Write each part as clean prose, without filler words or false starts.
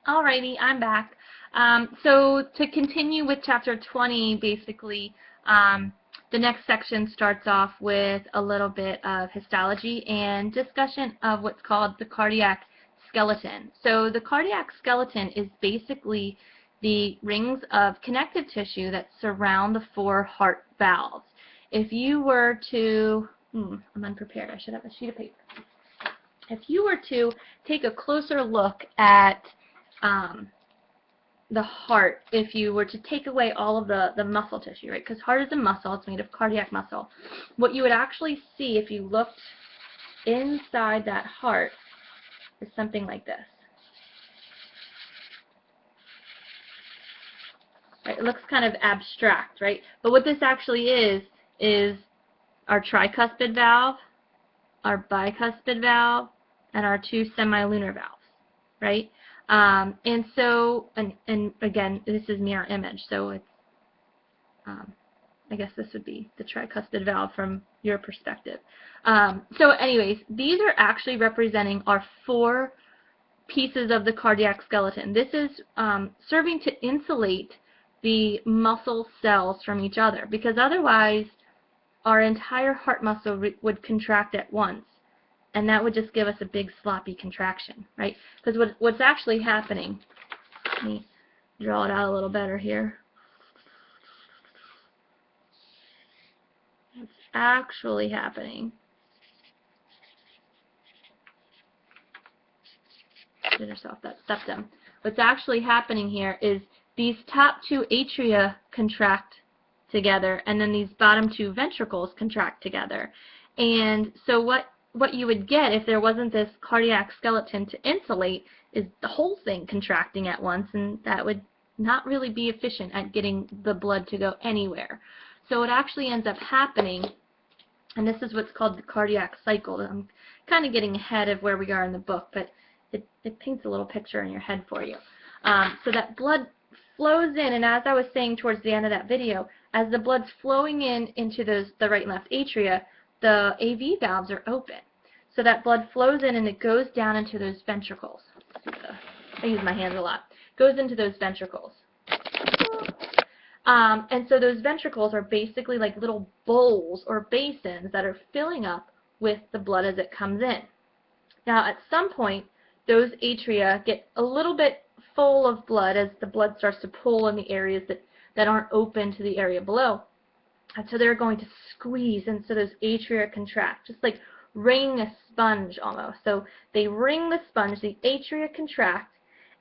Alrighty, I'm back. So to continue with chapter 20, basically, the next section starts off with a little bit of histology and discussion of what's called the cardiac skeleton. So the cardiac skeleton is basically the rings of connective tissue that surround the four heart valves. If you were to, I'm unprepared, I should have a sheet of paper. If you were to take a closer look at the heart, if you were to take away all of the muscle tissue, right? Because heart is a muscle, it's made of cardiac muscle. What you would actually see if you looked inside that heart is something like this. Right? It looks kind of abstract, right? But what this actually is our tricuspid valve, our bicuspid valve, and our two semilunar valves, right? And so, and again, this is mirror image, so it's, I guess this would be the tricuspid valve from your perspective. So anyways, these are actually representing our four pieces of the cardiac skeleton. This is serving to insulate the muscle cells from each other, because otherwise our entire heart muscle would contract at once. And that would just give us a big sloppy contraction, right? Because what's actually happening, let me draw it out a little better here. What's actually happening, finish off that septum. What's actually happening here is these top two atria contract together, and then these bottom two ventricles contract together. And so what you would get if there wasn't this cardiac skeleton to insulate is the whole thing contracting at once, and that would not really be efficient at getting the blood to go anywhere. So what actually ends up happening, and this is what's called the cardiac cycle. I'm kind of getting ahead of where we are in the book, but it paints a little picture in your head for you. So that blood flows in, and as I was saying towards the end of that video, as the blood's flowing into the right and left atria, the AV valves are open. So that blood flows in and it goes down into those ventricles. I use my hands a lot. Goes into those ventricles. And so those ventricles are basically like little bowls or basins that are filling up with the blood as it comes in. Now at some point, those atria get a little bit full of blood as the blood starts to pool in the areas that aren't open to the area below. And so they're going to squeeze, and so those atria contract, just like wringing a sponge almost. So they wring the sponge, the atria contract,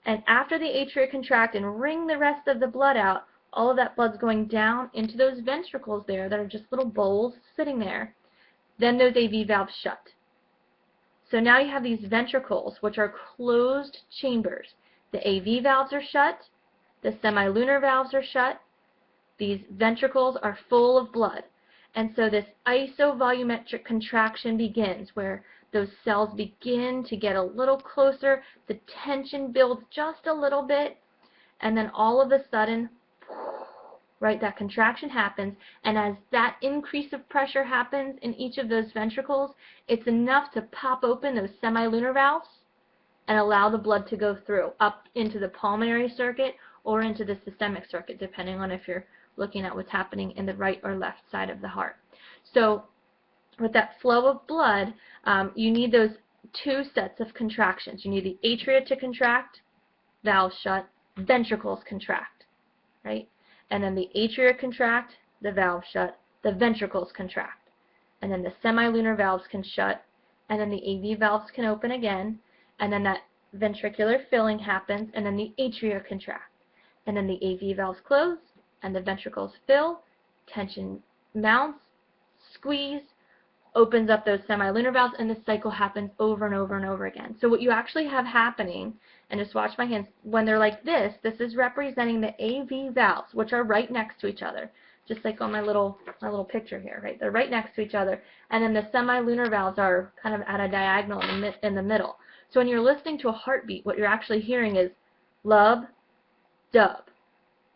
and after the atria contract and wring the rest of the blood out, all of that blood's going down into those ventricles there that are just little bowls sitting there. Then those AV valves shut. So now you have these ventricles, which are closed chambers. The AV valves are shut, the semilunar valves are shut, these ventricles are full of blood. And so this isovolumetric contraction begins, where those cells begin to get a little closer, the tension builds just a little bit, and then all of a sudden, right, that contraction happens, and as that increase of pressure happens in each of those ventricles, it's enough to pop open those semilunar valves and allow the blood to go through, up into the pulmonary circuit or into the systemic circuit, depending on if you're looking at what's happening in the right or left side of the heart. So with that flow of blood, you need those two sets of contractions. You need the atria to contract, valves shut, ventricles contract, right? And then the atria contract, the valves shut, the ventricles contract. And then the semilunar valves can shut, and then the AV valves can open again, and then that ventricular filling happens, and then the atria contract. And then the AV valves close, and the ventricles fill, tension mounts, squeeze, opens up those semilunar valves, and the cycle happens over and over and over again. So what you actually have happening, and just watch my hands, when they're like this is representing the AV valves, which are right next to each other, just like on my little picture here, right? They're right next to each other, and then the semilunar valves are kind of at a diagonal in the middle. So when you're listening to a heartbeat, what you're actually hearing is lub, dub,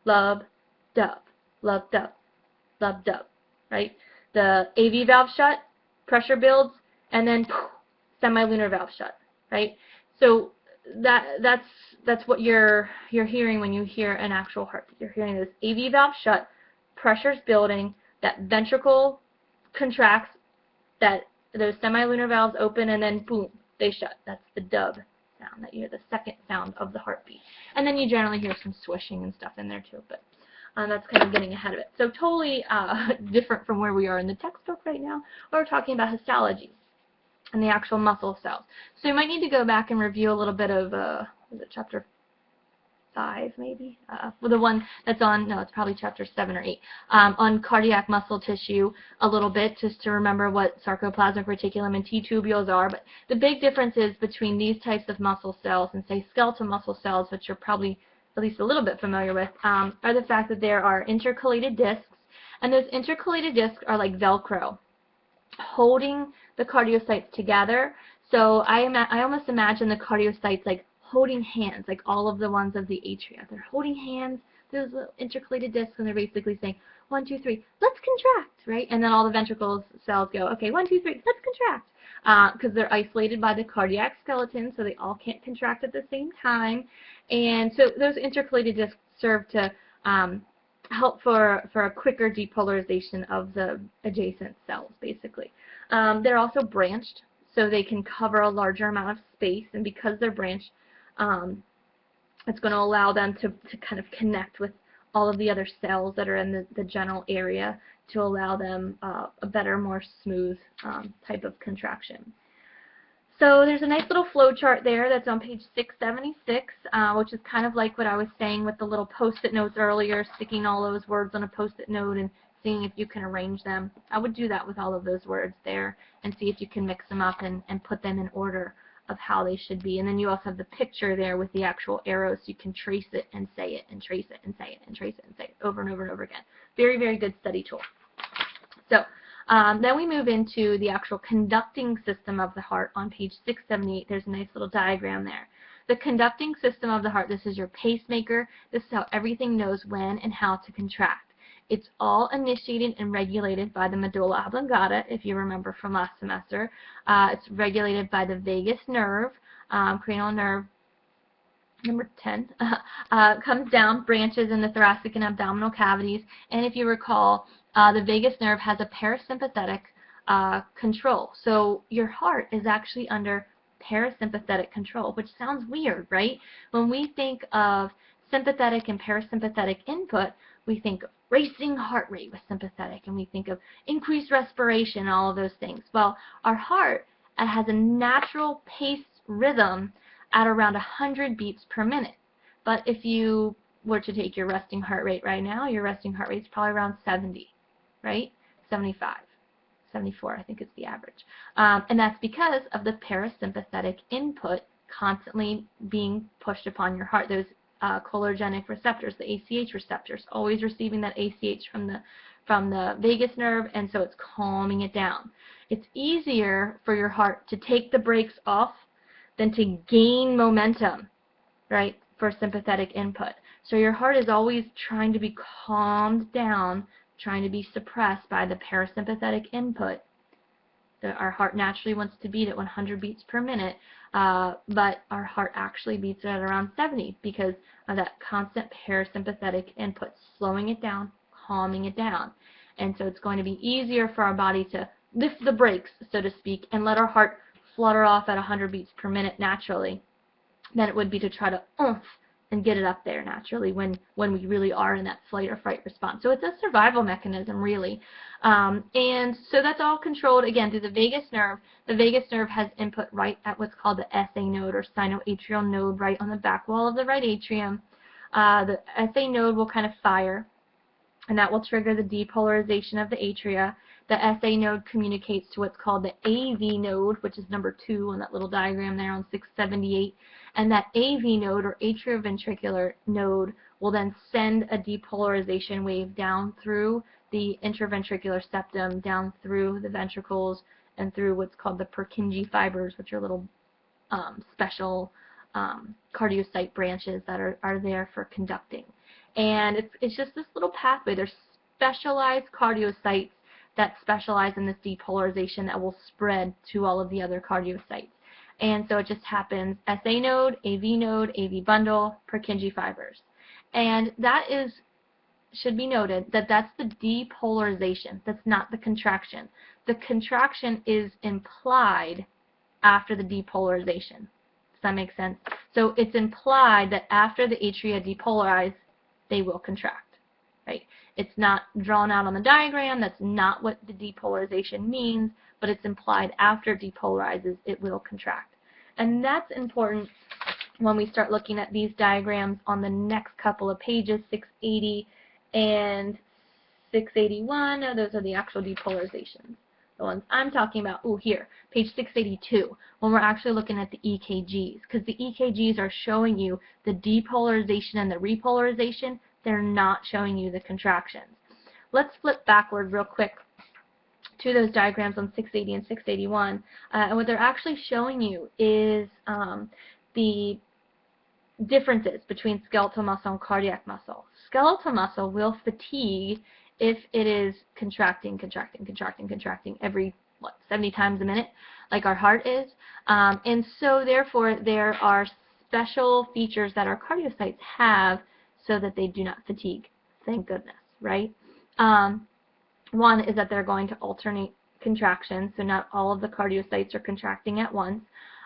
lub, dub, lub, dub, lub, dub, right? The AV valve shut, pressure builds, and then semilunar valve shut, right? So that's that's what you're hearing when you hear an actual heartbeat. You're hearing this AV valve shut, pressure's building, that ventricle contracts, that those semilunar valves open, and then boom, they shut. That's the dub sound, that you hear the second sound of the heartbeat. And then you generally hear some swishing and stuff in there too, but that's kind of getting ahead of it. So totally different from where we are in the textbook right now. We're talking about histology and the actual muscle cells. So you might need to go back and review a little bit of, is it chapter 5 maybe? Well, the one that's on, no, it's probably chapter 7 or 8, on cardiac muscle tissue a little bit, just to remember what sarcoplasmic reticulum and T-tubules are. But the big difference is between these types of muscle cells and, say, skeletal muscle cells, which you're probably at least a little bit familiar with, are the fact that there are intercalated discs, and those intercalated discs are like Velcro, holding the cardiocytes together. So I almost imagine the cardiocytes like holding hands, like all of the ones of the atria. They're holding hands, those little intercalated discs, and they're basically saying, 1, 2, 3, let's contract, right? And then all the ventricles cells go, okay, 1, 2, 3, let's contract. Because they're isolated by the cardiac skeleton, so they all can't contract at the same time. And so those intercalated discs serve to help for a quicker depolarization of the adjacent cells, basically. They're also branched, so they can cover a larger amount of space, and because they're branched, it's going to allow them to kind of connect with all of the other cells that are in the general area to allow them a better, more smooth type of contraction. So there's a nice little flow chart there that's on page 676, which is kind of like what I was saying with the little post-it notes earlier, sticking all those words on a post-it note and seeing if you can arrange them. I would do that with all of those words there and see if you can mix them up and put them in order of how they should be. And then you also have the picture there with the actual arrows, so you can trace it and say it and trace it and say it and trace it and say it over and over and over again. Very, very good study tool. So then we move into the actual conducting system of the heart on page 678. There's a nice little diagram there. The conducting system of the heart, this is your pacemaker. This is how everything knows when and how to contract. It's all initiated and regulated by the medulla oblongata, if you remember from last semester. It's regulated by the vagus nerve, cranial nerve, number 10, comes down, branches in the thoracic and abdominal cavities, and if you recall, the vagus nerve has a parasympathetic control. So your heart is actually under parasympathetic control, which sounds weird, right? When we think of sympathetic and parasympathetic input, we think of racing heart rate with sympathetic, and we think of increased respiration, all of those things. Well, our heart has a natural pace rhythm at around 100 beats per minute. But if you were to take your resting heart rate right now, your resting heart rate is probably around 70, right? 75, 74, I think is the average. And that's because of the parasympathetic input constantly being pushed upon your heart. Those cholinergic receptors, the ACH receptors, always receiving that ACH from the vagus nerve, and so it's calming it down. It's easier for your heart to take the brakes off than to gain momentum, right, for sympathetic input. So your heart is always trying to be calmed down, trying to be suppressed by the parasympathetic input. Our heart naturally wants to beat at 100 beats per minute, but our heart actually beats at around 70 because of that constant parasympathetic input, slowing it down, calming it down. And so it's going to be easier for our body to lift the brakes, so to speak, and let our heart flutter off at 100 beats per minute naturally than it would be to try to oomph and get it up there naturally when we really are in that flight or fright response. So it's a survival mechanism, really. And so that's all controlled, again, through the vagus nerve. The vagus nerve has input right at what's called the SA node, or sinoatrial node, right on the back wall of the right atrium. The SA node will kind of fire, and that will trigger the depolarization of the atria. The SA node communicates to what's called the AV node, which is number 2 on that little diagram there on 678. And that AV node, or atrioventricular node, will then send a depolarization wave down through the intraventricular septum, down through the ventricles, and through what's called the Purkinje fibers, which are little special cardiocyte branches that are there for conducting. And it's just this little pathway. There's specialized cardiocytes that specialize in this depolarization that will spread to all of the other cardiocytes. And so it just happens SA node, AV bundle, Purkinje fibers. And that should be noted that that's the depolarization. That's not the contraction. The contraction is implied after the depolarization. Does that make sense? So it's implied that after the atria depolarize, they will contract. Right? It's not drawn out on the diagram. That's not what the depolarization means, but it's implied after it depolarizes, it will contract. And that's important when we start looking at these diagrams on the next couple of pages, 680 and 681. Those are the actual depolarizations. The ones I'm talking about, here, page 682, when we're actually looking at the EKGs, because the EKGs are showing you the depolarization and the repolarization. They're not showing you the contractions. Let's flip backward real quick to those diagrams on 680 and 681, and what they're actually showing you is the differences between skeletal muscle and cardiac muscle. Skeletal muscle will fatigue if it is contracting every, 70 times a minute, like our heart is. And so therefore there are special features that our cardiocytes have so that they do not fatigue. Thank goodness, right? One is that they're going to alternate contractions, so not all of the cardiocytes are contracting at once.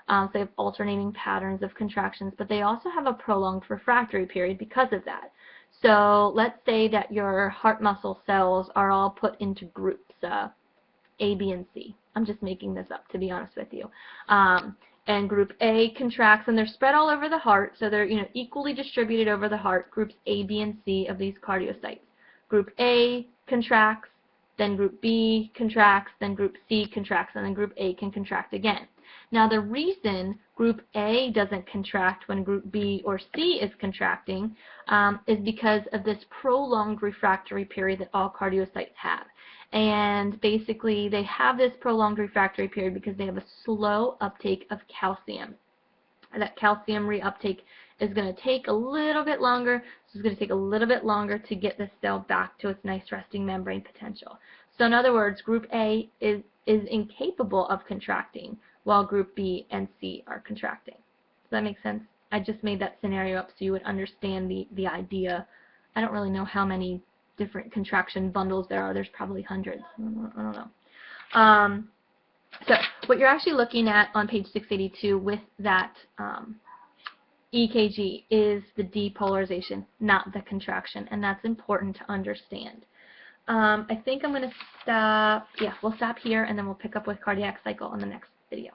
So they have alternating patterns of contractions, but they also have a prolonged refractory period because of that. So let's say that your heart muscle cells are all put into groups, A, B, and C. I'm just making this up, to be honest with you. And group A contracts, and they're spread all over the heart, so they're equally distributed over the heart, groups A, B, and C of these cardiocytes. Group A contracts, then group B contracts, then group C contracts, and then group A can contract again. Now the reason group A doesn't contract when group B or C is contracting is because of this prolonged refractory period that all cardiocytes have. And basically they have this prolonged refractory period because they have a slow uptake of calcium. And that calcium reuptake is going to take a little bit longer, so it's going to take a little bit longer to get the cell back to its nice resting membrane potential. So in other words, group A is incapable of contracting, while group B and C are contracting. Does that make sense? I just made that scenario up so you would understand the idea. I don't really know how many different contraction bundles there are. There's probably hundreds. I don't know. So what you're actually looking at on page 682 with that EKG is the depolarization, not the contraction, and that's important to understand. I think I'm going to stop. Yeah, we'll stop here, and then we'll pick up with cardiac cycle on the next video.